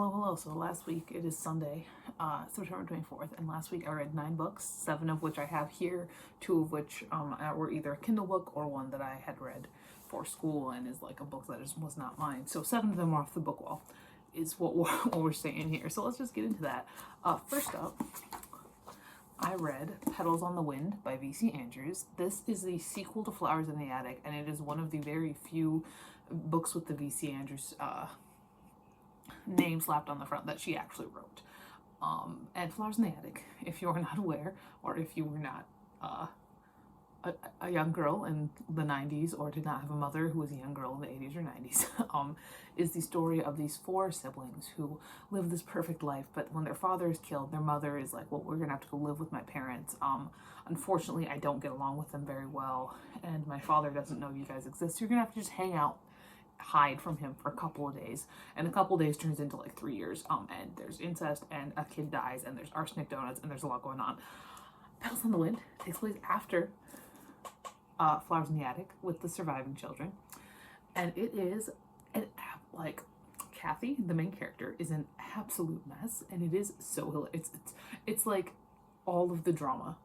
Hello. So last week, it is Sunday, September 24th, and last week I read 9 books, 7 of which I have here, 2 of which were either a Kindle book or one that I had read for school and is like a book that was not mine. So 7 of them are off the book wall, is what we're saying here. So let's just get into that. First up, I read Petals on the Wind by V.C. Andrews. This is the sequel to Flowers in the Attic, and it is one of the very few books with the V.C. Andrews name slapped on the front that she actually wrote. And Flowers in the Attic, if you are not aware, or if you were not a young girl in the 90s or did not have a mother who was a young girl in the 80s or 90s, is the story of these 4 siblings who live this perfect life, but when their father is killed, their mother is like, well, we're gonna have to go live with my parents. Unfortunately, I don't get along with them very well, and my father doesn't know you guys exist, so you're gonna have to just hide from him for a couple of days, and a couple of days turns into like 3 years, and there's incest, and a kid dies, and there's arsenic donuts, and there's a lot going on. Petals on the Wind takes place after Flowers in the Attic with the surviving children, and it is like Kathy, the main character, is an absolute mess, and it is so hilarious. It's like all of the drama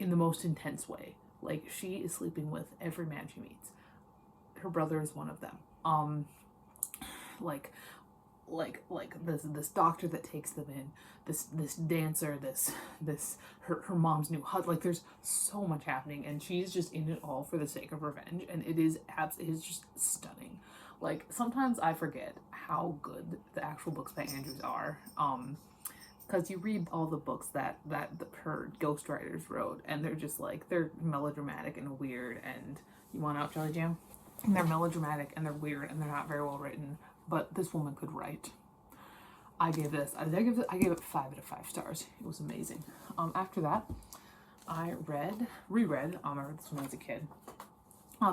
in the most intense way. Like, she is sleeping with every man she meets. Her brother is one of them. Like this doctor that takes them in, this dancer, her mom's new husband. Like, there's so much happening, and she's just in it all for the sake of revenge, and it is just stunning. Like, sometimes I forget how good the actual books by Andrews are, because you read all the books that her ghostwriters wrote, and they're just like, they're melodramatic and weird, and you want out, Jelly Jam? And they're melodramatic and they're weird and they're not very well written, but this woman could write. I gave it 5 out of 5 stars. It was amazing. After that, I reread I read this when I was a kid,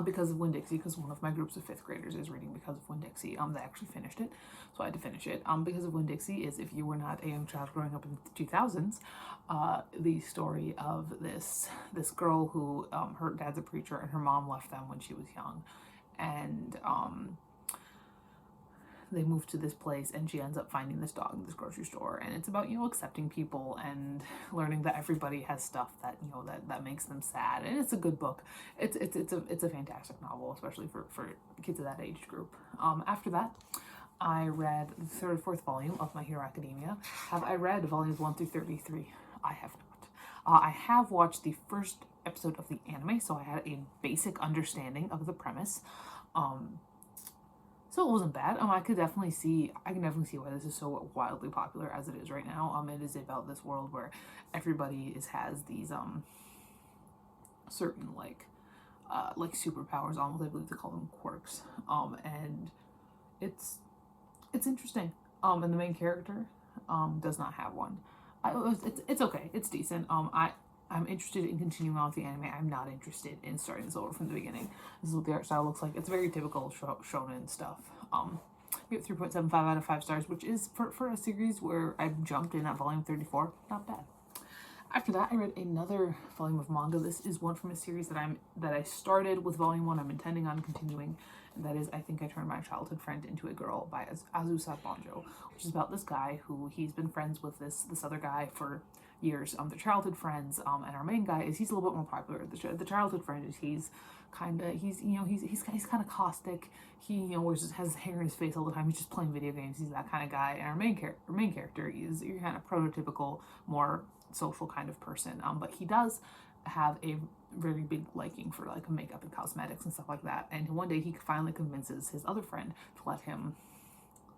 Because of Winn-Dixie, because one of my groups of 5th graders is reading Because of Winn-Dixie. They actually finished it, so I had to finish it. Because of Winn-Dixie is, if you were not a young child growing up in the 2000s, the story of this girl who, her dad's a preacher and her mom left them when she was young, and they moved to this place, and she ends up finding this dog in this grocery store, and it's about, accepting people and learning that everybody has stuff that, that makes them sad. And it's a good book. It's a fantastic novel, especially for kids of that age group. After that, I read the 3rd or 4th volume of My Hero Academia. Have I read volumes 1 through 33? I have not. I have watched the first episode of the anime, so I had a basic understanding of the premise. So it wasn't bad. I can definitely see why this is so wildly popular as it is right now. It is about this world where everybody has these certain like superpowers, almost. I believe they call them quirks. And it's interesting. And the main character does not have one. It's okay. It's decent. I'm interested in continuing on with the anime. I'm not interested in starting this over from the beginning. This is what the art style looks like. It's very typical shonen stuff. Give it 3.75 out of 5 stars, which is, for a series where I jumped in at volume 34, not bad. After that, I read another volume of manga. This is one from a series that I started with volume 1. I'm intending on continuing. And that is I Think I Turned My Childhood Friend into a Girl by Azusa Banjo, which is about this guy who he's been friends with this other guy for years. They're childhood friends, and our main guy he's a little bit more popular. The childhood friend is he's kind of caustic. He has hair in his face all the time. He's just playing video games. He's that kind of guy. And our main character is your kind of prototypical, more social kind of person. But he does have a very big liking for like makeup and cosmetics and stuff like that. And one day he finally convinces his other friend to let him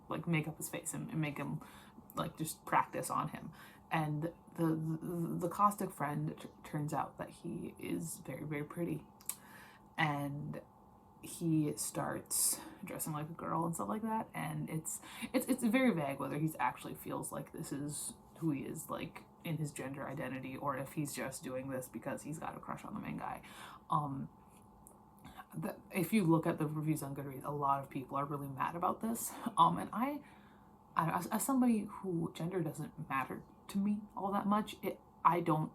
like make up his face and make him like just practice on him. And the caustic friend turns out that he is very, very pretty, and he starts dressing like a girl and stuff like that. And it's very vague whether he actually feels like this is who he is, like in his gender identity, or if he's just doing this because he's got a crush on the main guy. If you look at the reviews on Goodreads, a lot of people are really mad about this. And I as somebody who gender doesn't matter to me all that much, I don't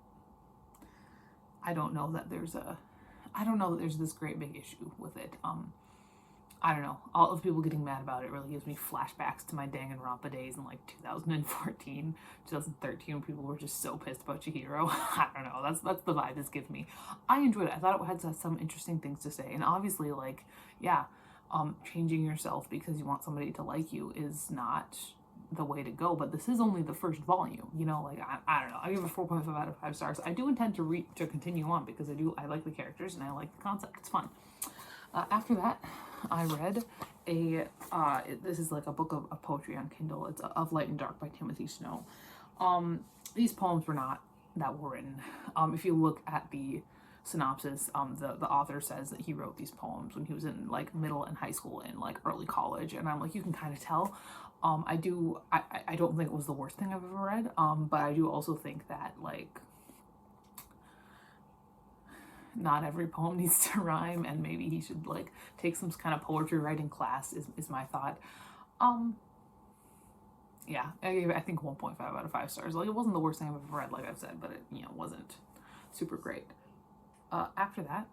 know that there's this great big issue with it. I don't know, all of people getting mad about it really gives me flashbacks to my Danganronpa days in like 2014, 2013, when people were just so pissed about Chihiro. I don't know, that's the vibe this gives me. I enjoyed it. I thought it had some interesting things to say, and obviously, like, yeah, changing yourself because you want somebody to like you is not the way to go, but this is only the first volume, you know, like, I don't know, I give it 4.5 out of 5 stars. I do intend to continue on because I like the characters and I like the concept. It's fun. After that, I read this is like a book of poetry on Kindle. It's Of Light and Dark by Timothy Snow. These poems were not that well written. If you look at the synopsis, the author says that he wrote these poems when he was in like middle and high school and like early college, and I'm like, you can kind of tell. I don't think it was the worst thing I've ever read, but I do also think that, like, not every poem needs to rhyme, and maybe he should like take some kind of poetry writing class is my thought. Yeah, I think 1.5 out of 5 stars. Like, it wasn't the worst thing I've ever read, like I've said, but it, you know, wasn't super great. After that,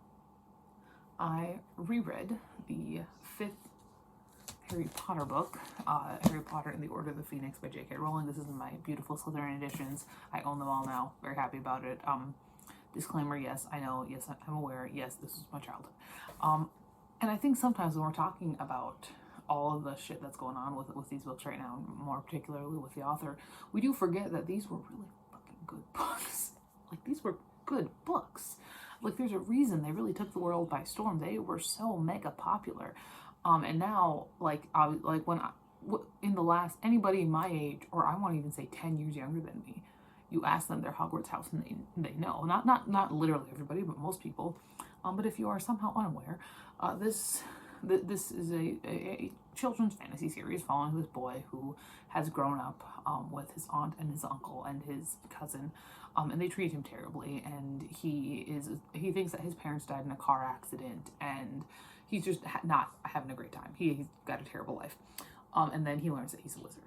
I reread the 5th Harry Potter book, Harry Potter and the Order of the Phoenix by J.K. Rowling. This is in my beautiful Slytherin editions. I own them all now. Very happy about it. Disclaimer, yes, I know, yes, I'm aware, yes, this is my childhood. And I think sometimes when we're talking about all of the shit that's going on with these books right now, more particularly with the author, we do forget that these were really fucking good books. Like, these were good books. Like, there's a reason they really took the world by storm. They were so mega popular. And now, like when in the last, anybody my age, or I won't even say 10 years younger than me, you ask them their Hogwarts house and they know. Not literally everybody, but most people. But if you are somehow unaware, this is a children's fantasy series following this boy who has grown up with his aunt and his uncle and his cousin, and they treat him terribly. And he thinks that his parents died in a car accident, and he's just not having a great time. He's got a terrible life, and then he learns that he's a wizard.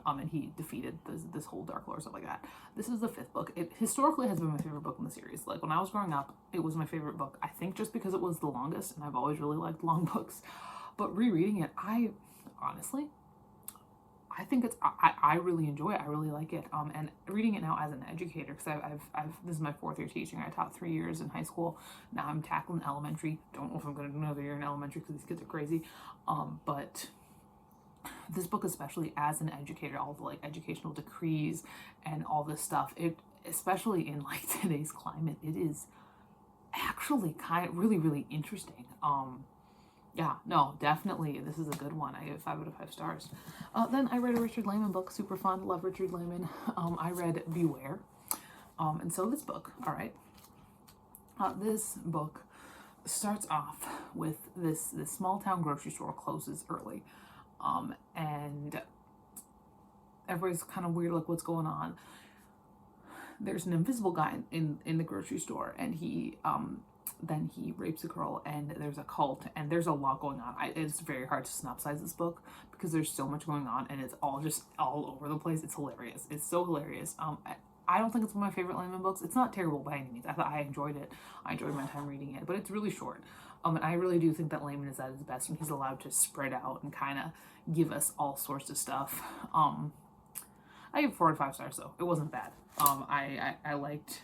And he defeated this whole Dark Lord, stuff like that. This is the 5th book. It historically has been my favorite book in the series. Like, when I was growing up, it was my favorite book. I think just because it was the longest, and I've always really liked long books. But rereading it, I think I really enjoy it. I really like it. And reading it now as an educator, because I've this is my 4th year teaching. I taught 3 years in high school. Now I'm tackling elementary. Don't know if I'm going to do another year in elementary because these kids are crazy. But this book, especially as an educator, all the like educational decrees and all this stuff, it, especially in like today's climate, it is actually really interesting. Yeah, no, definitely this is a good one. I give it 5 out of 5 stars. Then I read a Richard Lehman book, super fun, love Richard Lehman. I read Beware. And so this book, all right, this book starts off with this small town grocery store closes early. And everybody's kind of weird, like, what's going on? There's an invisible guy in the grocery store, and then he rapes a girl, and there's a cult, and there's a lot going on. It's very hard to synopsize this book because there's so much going on, and it's all just all over the place. It's hilarious. It's so hilarious. I don't think it's one of my favorite Lehman books. It's not terrible by any means. I enjoyed it. I enjoyed my time reading it, but it's really short. And I really do think that Lehman is at his best when he's allowed to spread out and kind of give us all sorts of stuff. I gave 4 out of 5 stars, though. It wasn't bad. I liked...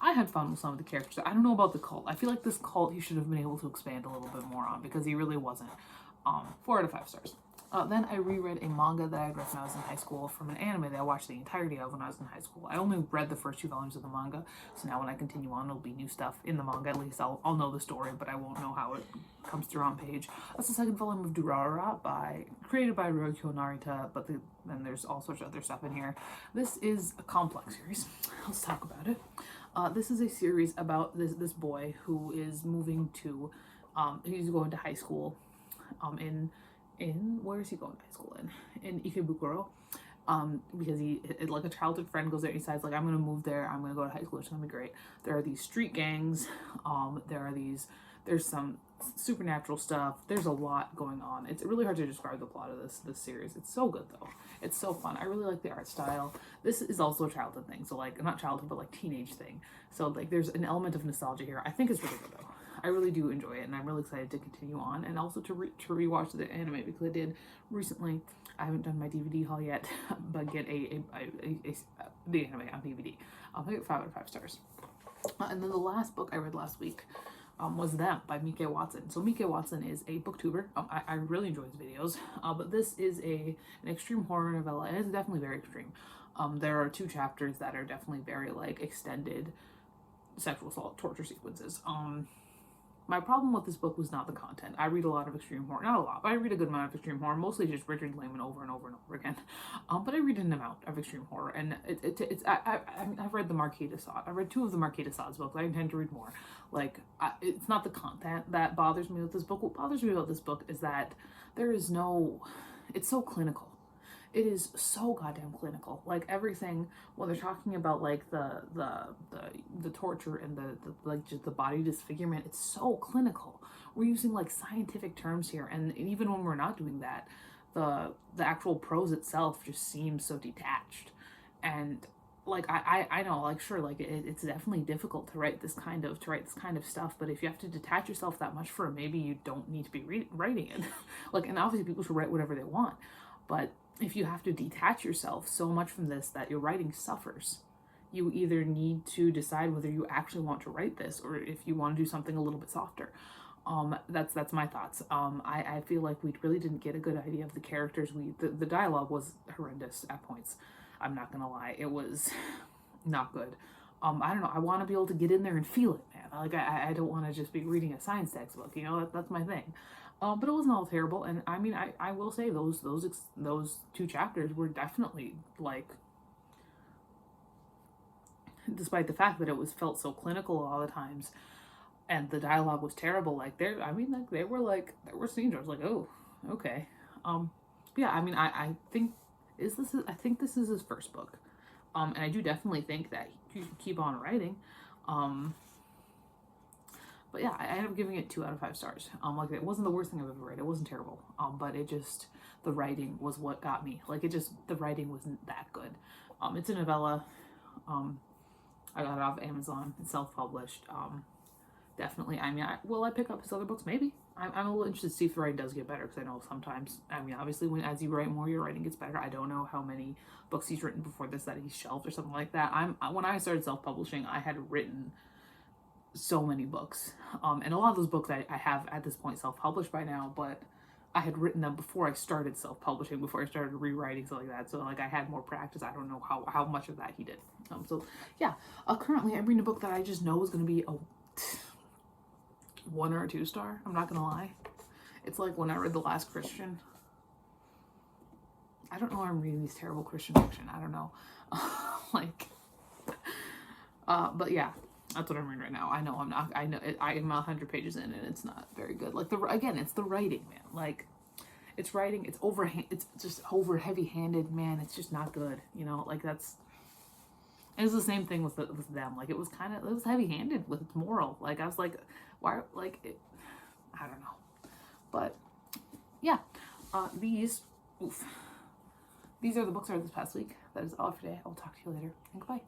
I had fun with some of the characters. I don't know about the cult. I feel like this cult he should have been able to expand a little bit more on because he really wasn't. 4 out of 5 stars. Then I reread a manga that I had read when I was in high school from an anime that I watched the entirety of when I was in high school. I only read the first 2 volumes of the manga, so now when I continue on, it'll be new stuff in the manga. At least I'll know the story, but I won't know how it comes through on page. That's the 2nd volume of Durarara, created by Ryukyo Narita, but then there's all sorts of other stuff in here. This is a complex series. Let's talk about it. This is a series about this boy who is moving to, he's going to high school, where is he going to high school in Ikebukuro, because like a childhood friend goes there, he decides, like, I'm going to move there, I'm going to go to high school, it's going to be great. There are these street gangs, there's some supernatural stuff, there's a lot going on. It's really hard to describe the plot of this series. It's so good, though. It's so fun. I really like the art style. This is also a childhood thing, so, like, not childhood, but, like, teenage thing. So, like, there's an element of nostalgia here. I think it's really good, though. I really do enjoy it, and I'm really excited to continue on, and also to rewatch the anime, because I did recently. I haven't done my DVD haul yet, but get the anime on DVD. I'll give it 5 out of 5 stars. And then the last book I read last week was Them by Mike Watson. So Mike Watson is a booktuber. I really enjoy his videos, but this is an extreme horror novella, and it's definitely very extreme. There are 2 chapters that are definitely very like extended sexual assault torture sequences. My problem with this book was not the content. I read a lot of extreme horror, not a lot, but I read a good amount of extreme horror, mostly just Richard Lehman over and over and over again. But I read an amount of extreme horror, and I've read the Marquis de Sade. I've read 2 of the Marquis de Sade's books. I intend to read more. Like, it's not the content that bothers me with this book. What bothers me about this book is that it's so clinical. It is so goddamn clinical. Like, everything, when they're talking about like the torture and the like just the body disfigurement, it's so clinical. We're using like scientific terms here, and even when we're not doing that, the actual prose itself just seems so detached. And like I know, like, sure, like it's definitely difficult to write this kind of stuff, but if you have to detach yourself that much for it, maybe you don't need to be writing it. Like, and obviously people should write whatever they want, but if you have to detach yourself so much from this that your writing suffers, you either need to decide whether you actually want to write this, or if you want to do something a little bit softer. That's my thoughts. I feel like we really didn't get a good idea of the characters. The dialogue was horrendous at points. I'm not gonna lie, it was not good. I don't know. I want to be able to get in there and feel it, man. Like, I don't want to just be reading a science textbook. You know, that's my thing. But it wasn't all terrible, and I mean, I will say those 2 chapters were definitely like, despite the fact that it felt so clinical all the times, and the dialogue was terrible. Like, there were scenes where I was like, oh, okay. Yeah, I mean, I think this is his first book, and I do definitely think that he should keep on writing. But yeah, I ended up giving it 2 out of 5 stars. Like, it wasn't the worst thing I've ever read. It wasn't terrible. But it just, the writing was what got me. Like, the writing wasn't that good. It's a novella. I got it off Amazon. It's self-published. Definitely. I mean, will I pick up his other books? Maybe. I'm a little interested to see if the writing does get better, because I know sometimes, I mean, obviously, as you write more, your writing gets better. I don't know how many books he's written before this that he's shelved or something like that. When I started self-publishing, I had written so many books, and a lot of those books I have at this point self-published by now, but I had written them before I started self-publishing, before I started rewriting, stuff like that. So like, I had more practice. I don't know how much of that he did. So yeah, currently I'm reading a book that I just know is going to be a 1 or a 2 star. I'm not gonna lie. It's like when I read The Last Christian. I don't know why I'm reading these terrible Christian fiction. I don't know. But yeah, that's what I'm reading right now. I know I'm not. I know I'm 100 pages in, and it's not very good. Like, it's the writing, man. Like, it's writing. It's just over heavy-handed, man. It's just not good. You know, like, that's. And it's the same thing with Them. Like, it was heavy-handed with its moral. Like, I was like, why? Like, I don't know. But yeah, these are the books I read this past week. That is all for today. I'll talk to you later, and goodbye.